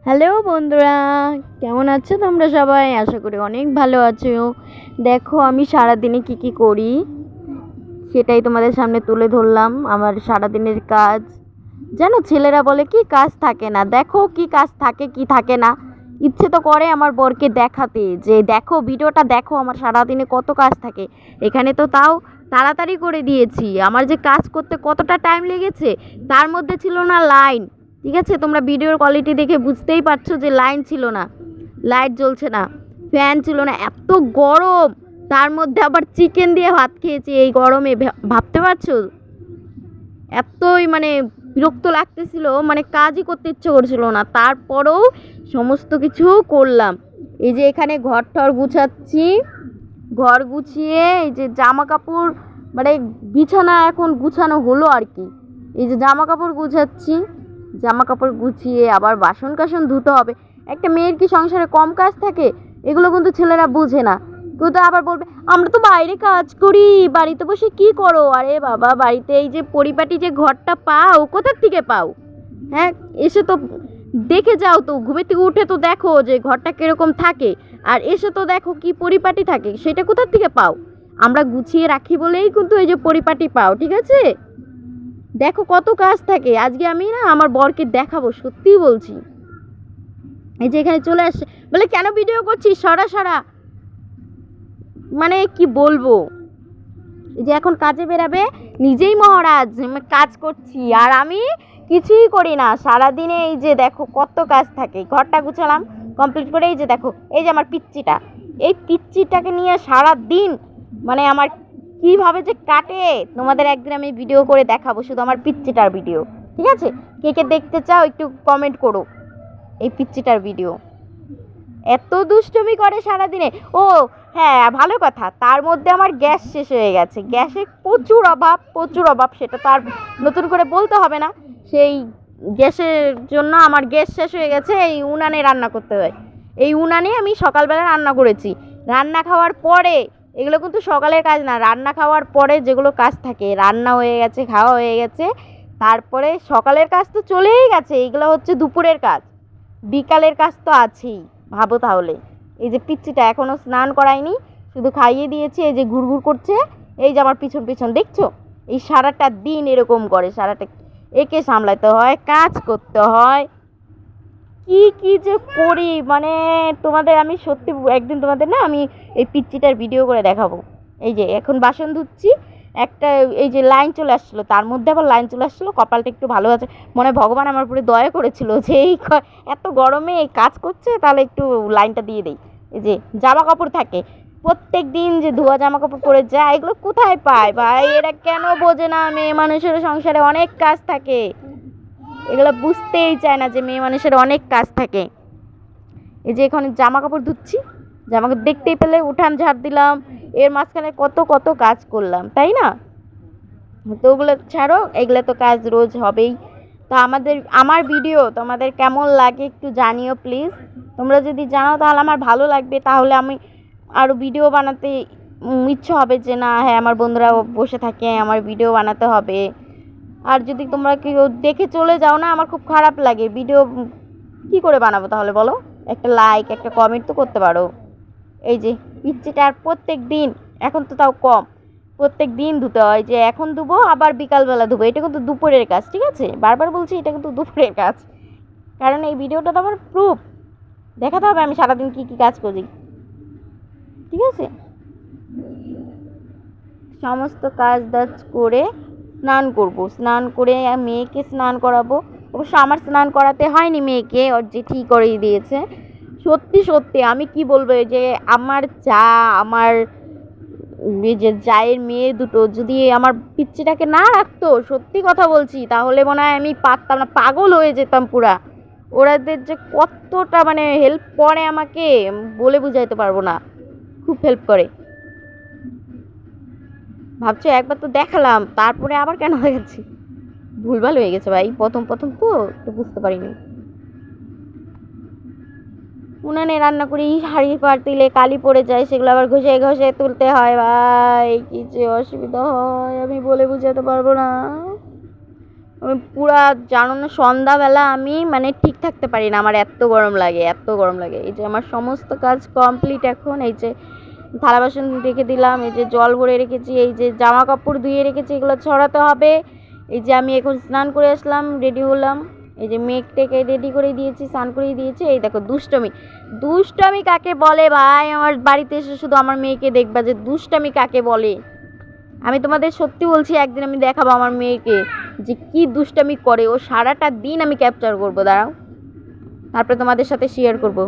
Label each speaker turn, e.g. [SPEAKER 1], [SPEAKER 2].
[SPEAKER 1] Hello বন্ধুরা, কেমন আছো তোমরা সবাই? আশা করি অনেক ভালো আছো। দেখো আমি সারাদিনে কি করি সেটাই তোমাদের সামনে তুলে ধরলাম। আমার সারাদিনের কাজ। জানো, ছেলেরা বলে কি কাজ থাকে না। দেখো কি কাজ থাকে কি থাকে না। ইচ্ছে তো করে আমার বরকে দেখাতে যে দেখো, ভিডিওটা দেখো আমার সারাদিনে কত কাজ থাকে। এখানে তো তাও তাড়াতাড়ি করে দিয়েছি। আমার যে কাজ করতে কতটা টাইম লেগেছে, তার মধ্যে ছিল না লাইন। ঠিক আছে, তোমরা ভিডিওর কোয়ালিটি দেখে বুঝতেই পারছো যে লাইন ছিল না, লাইট জ্বলছে না, ফ্যান ছিল না, এত গরম। তার মধ্যে আবার চিকেন দিয়ে ভাত খেয়েছি এই গরমে, ভাবতে পারছো? এতই বিরক্ত লাগতেছিল, কাজই করতে ইচ্ছে করছিল না। তারপরেও সমস্ত কিছু করলাম। এই যে এখানে ঘর টর গুছাচ্ছি, ঘর গুছিয়ে এই যে জামা কাপড় বিছানা এখন গুছানো হলো আর কি। এই যে জামা কাপড় গুছাচ্ছি, জামা কাপড় গুছিয়ে আবার বাসন কাসন ধুতে হবে। একটা মেয়ের কি সংসারে কম কাজ থাকে? এগুলো কিন্তু ছেলেরা বুঝে না। কিন্তু আবার বলবে আমরা তো বাইরে কাজ করি, বাড়িতে বসে কি করো? আরে বাবা, বাড়িতে এই যে পরিপাটি যে ঘরটা পাও, কোথার থেকে পাও? হ্যাঁ, এসে তো দেখে যাও, তো ঘুমের থেকে উঠে তো দেখো যে ঘরটা কিরকম থাকে, আর এসে তো দেখো কি পরিপাটি থাকে। সেটা কোথার থেকে পাও? আমরা গুছিয়ে রাখি বলেই কিন্তু এই যে পরিপাটি পাও। ঠিক আছে, দেখো কত কাজ থাকে। আজকে আমি না আমার বরকে দেখাবো, সত্যিই বলছি। এই যে এখানে চলে আসছে, বলে কেন ভিডিও করছিস, সরা সরা। কি বলবো, এই যে এখন কাজে বেরাবে, নিজেই মহারাজ, কাজ করছি আর আমি কিছুই করি না সারাদিনে। এই যে দেখো কত কাজ থাকে। ঘরটা গুছালাম কমপ্লিট করে, এই যে দেখো এই যে আমার পিচ্চিটা, এই পিচ্চিটাকে নিয়ে সারা দিন আমার কিভাবে যে কাটে, তোমাদের একদিন আমি ভিডিও করে দেখাবো, শুধু আমার পিচ্চিটার ভিডিও। ঠিক আছে, কে কে দেখতে চাও একটু কমেন্ট করো এই পিচ্চিটার ভিডিও। এত দুষ্টুমি করে সারাদিনে। ও হ্যাঁ, ভালো কথা, তার মধ্যে আমার গ্যাস শেষ হয়ে গেছে। গ্যাসের প্রচুর অভাব, প্রচুর অভাব। সেটা তো আর নতুন করে বলতে হবে না। সেই গ্যাসের জন্য আমার গ্যাস শেষ হয়ে গেছে, এই উনানে রান্না করতে হয়। এই উনানে আমি সকালবেলা রান্না করেছি। রান্না খাওয়ার পরে, এগুলো কিন্তু সকালের কাজ না, রান্না খাওয়ার পরে যেগুলো কাজ থাকে, রান্না হয়ে গেছে, খাওয়া হয়ে গেছে, তারপরে সকালের কাজ তো চলেই গেছে, এগুলো হচ্ছে দুপুরের কাজ। বিকালের কাজ তো আছেই। ভাবো তাহলে, এই যে পিচ্চিটা এখনও স্নান করায়নি, শুধু খাইয়ে দিয়েছি। এই যে ঘুরঘুর করছে, এই যে আমার পিছন পিছন দেখছো, এই সারাটা দিন এরকম করে। সারাটা একে সামলাতে হয়, কাজ করতে হয়, কি কি যে করি। তোমাদের আমি সত্যি একদিন তোমাদের না আমি এই পিচ্চিটার ভিডিও করে দেখাবো। এই যে এখন বাসন ধুচ্ছি, একটা এই যে লাইন চলে আসছিলো, তার মধ্যে আবার লাইন চলে আসছিলো। কপালটা একটু ভালো আছে, মনে হয় ভগবান আমার উপরে দয়া করেছিল যে এই এত গরমে এই কাজ করছে, তাহলে একটু লাইনটা দিয়ে দেই। এই যে জামা কাপড় থাকে, প্রত্যেক দিন যে ধোয়া জামা কাপড় পরে যায়, এগুলো কোথায় পায় ভাই? এরা কেন বোঝে না মেয়ে মানুষের সংসারে অনেক কাজ থাকে? এগুলো বুঝতেই চায় না যে মেয়ে মানুষের অনেক কাজ থাকে। এই যে এখানে জামা কাপড় ধুচ্ছি, জামা কাপড় দেখতেই পেলে উঠান ঝাড় দিলাম, এর মাঝখানে কত কত কাজ করলাম, তাই না? তো ওগুলো ছাড়ো, এগুলো তো কাজ রোজ হবেই। তো আমার ভিডিও তোমাদের কেমন লাগে একটু জানিও প্লিজ। তোমরা যদি জানাও তাহলে আমার ভালো লাগবে, তাহলে আমি আরও ভিডিও বানাতে ইচ্ছে হবে যে না, হ্যাঁ আমার বন্ধুরা বসে থাকে, আমার ভিডিও বানাতে হবে। আর যদি তোমরা কেউ দেখে চলে যাও না, আমার খুব খারাপ লাগে। ভিডিও কি করে বানাবো তাহলে বলো? একটা লাইক একটা কমেন্ট তো করতে পারো। এই যে পিচ্চিটার প্রত্যেক দিন, এখন তো তাও কম, প্রত্যেক দিন ধুতে হয়। যে এখন ধুবো আবার বিকালবেলা ধুবো, এটা কিন্তু দুপুরের কাজ। ঠিক আছে, বারবার বলছি এটা কিন্তু দুপুরের কাজ, কারণ এই ভিডিওটা তো আমার প্রুফ, দেখাতে হবে আমি সারাদিন কি কি কাজ করি। ঠিক আছে, সমস্ত কাজ দাজ করে স্নান করব, স্নান করে মেয়েকে স্নান করাবো। অবশ্য আমার স্নান করাতে হয়নি, মেয়েকে ওর জেঠি করিয়ে দিয়েছে। সত্যি সত্যি আমি কি বলবো, এই যে আমার আমার এই যে জায়ের মেয়ে দুটো যদি আমার পিচ্চিটাকে না রাখতো, সত্যি কথা বলছি, তাহলে মনে হয় আমি পারতাম না, পাগল হয়ে যেতাম পুরা। ওরাদের যে কতটা হেল্প করে আমাকে, বলে বুঝাইতে পারবো না, খুব হেল্প করে। ভাবছো একবার তো দেখালাম, তারপরে আবার কেন হয়ে গেছে? ভুলভাল হয়ে গেছে ভাই, প্রথম প্রথম তো একটু বুঝতে পারিনি। উনানে রান্না করি, হাঁড়ি পাতিলে কালি পড়ে যায়, সেগুলো আবার ঘষে ঘষে তুলতে হয়। ভাই কি যে অসুবিধা হয় আমি বলে বুঝাতে পারবো না। আমি পুরা জানো না সন্ধ্যাবেলা আমি মানে ঠিক থাকতে পারি না, আমার এত গরম লাগে, এত গরম লাগে। এই যে আমার সমস্ত কাজ কমপ্লিট এখন। এই যে থালা বাসন রেখে দিলাম, এই যে জল ভরে রেখেছি, এই যে জামা কাপড় ধুয়ে রেখেছি, এগুলো ছড়াতে হবে। এই যে আমি এখন স্নান করে আসলাম, রেডি হলাম। এই যে মেঘটাকে রেডি করে দিয়েছি, স্নান করে দিয়েছি। এই দেখো দুষ্টমি, দুষ্টমি কাকে বলে ভাই? আমার বাড়িতে এসে শুধু আমার মেয়েকে দেখবা যে দুষ্টমি কাকে বলে। আমি তোমাদের সত্যি বলছি, একদিন আমি দেখাবো আমার মেয়েকে যে কি দুষ্টামি করে। ও সারাটা দিন আমি ক্যাপচার করবো, দাঁড়াও, তারপরে তোমাদের সাথে শেয়ার করব।